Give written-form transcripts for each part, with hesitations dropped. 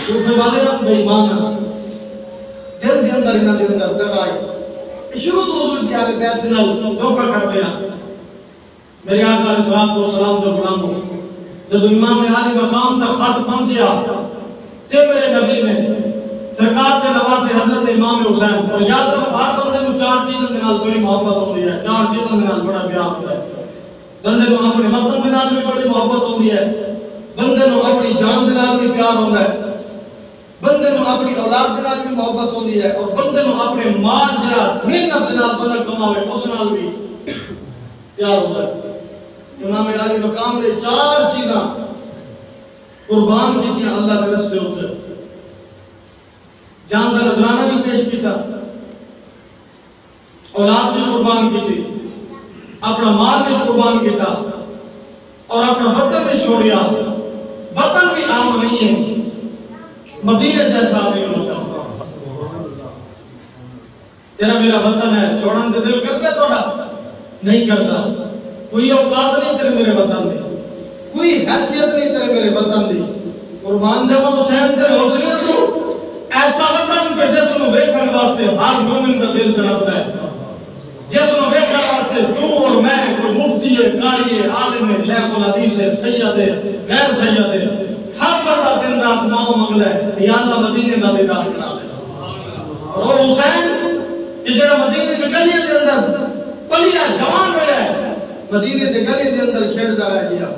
सूफे वाले ना बेईमान है दिल के अंदर इन्हां दे अंदर दगाई शुरू तो हुजूर की आले बैत दे नाल धोखा करदे आ मेरे आका अलैहिस्सलाम को सलाम दा गुलाम हो जब इमाम आली मकाम तक खत पहुंचा ते मेरे नबी ने सरकार के नवासे हजरत इमाम हुसैन और याद रखो हर बंदे को चार चीज़ों के नाल बड़ी मोहब्बत होती है चार चीज़ों के नाल बड़ा प्यार होता है बंदे को अपने वतन के नाल भी बड़ी मोहब्बत होती है बंदे को अपनी जान के नाल भी प्यार होता है बंदे को अपनी औलाद के नाल भी मोहब्बत होती है और बंदे को अपने माल जरा मेहनत के नाल बंदा कमावे उस नाल भी प्यार होता है इमाम अली मकाम ने चार चीज़ां कुर्बान की अल्लाह के रस्ते उते जान का नजराना भी पेश किया औलाद भी कुर्बान की थी अपना माल भी कुर्बान किया और अपना वतन भी छोड़िया वतन भी आम नहीं है मदीने जैसा नहीं होता तेरा मेरा वतन है छोड़ने का दिल करता थोड़ा नहीं करता कोई औकात नहीं तेरे मेरे वतन में कोई हैसियत नहीं तेरे मेरे वतन की कुर्बान जब हुसैन तेरे हौसले तो ऐसा वतन के जिसको देखने वास्ते हर मोमिन का दिल तड़पता है जिसको देखने वास्ते तू और मैं कोई मुफ्ती है कारी है आलिम है शेख उल हदीस है सैयद है गैर सैयद है हर बंदा दिन रात माओ मंगला है या अल्लाह मदीने का दीदार करा दे और हुसैन कि जेड़ा मदीने की गलियों के अंदर पलिया जवान होया है मदीने की गली के अंदर खेलता रह गया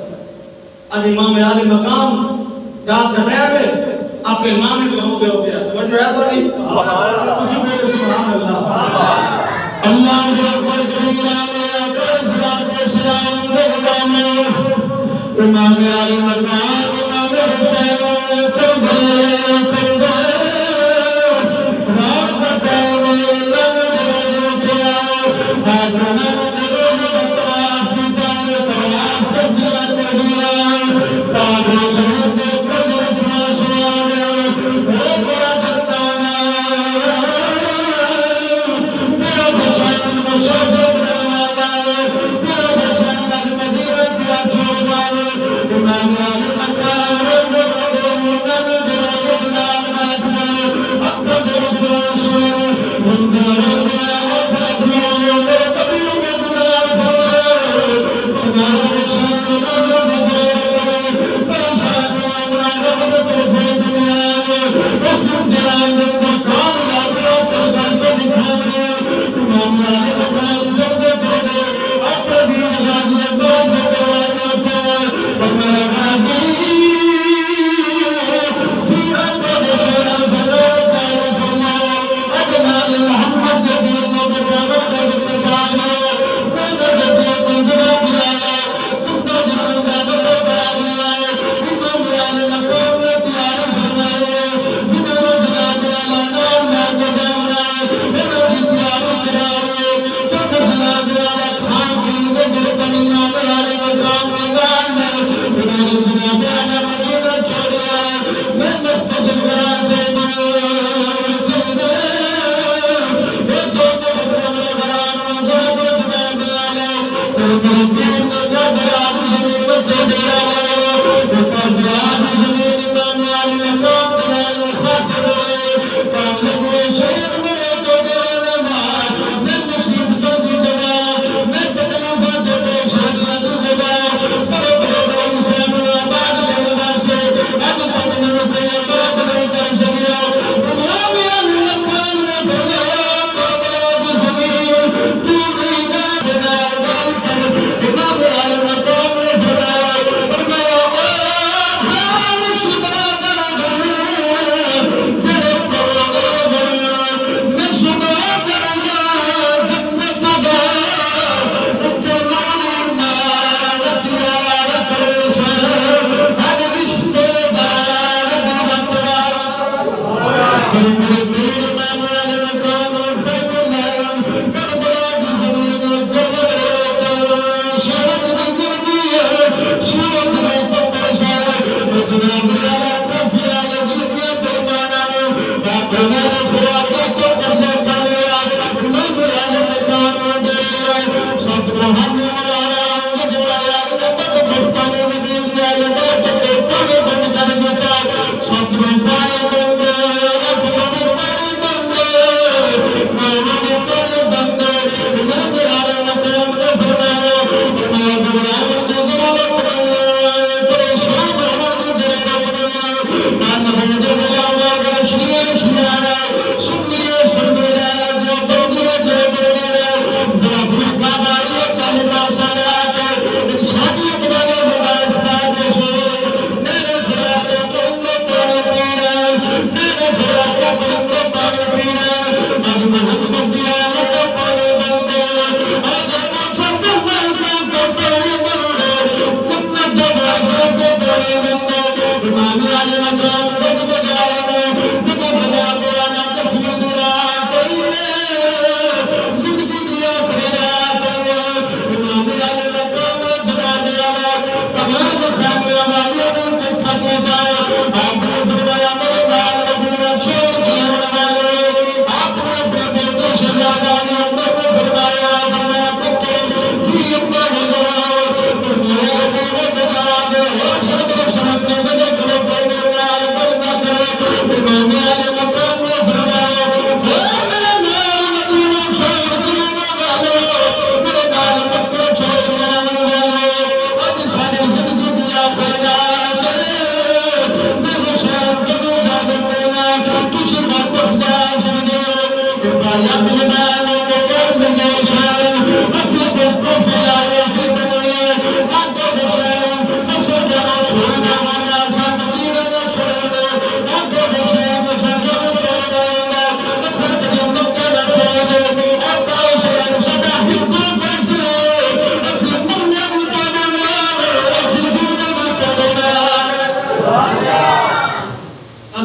आज इमाम आली मकाम रात दरमिया में अपने नाम को होते तो जो है बड़ी सुभान अल्लाह अल्लाह अकबर कबीरा मेरा सलात व सलाम दे गुलाम इमाम अली मकाम इमाम हुसैन चंदे रात बताओ लग दरवाजे पे आदना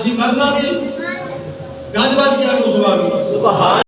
असी मरना भी गज बज गया सुबह भी सुभान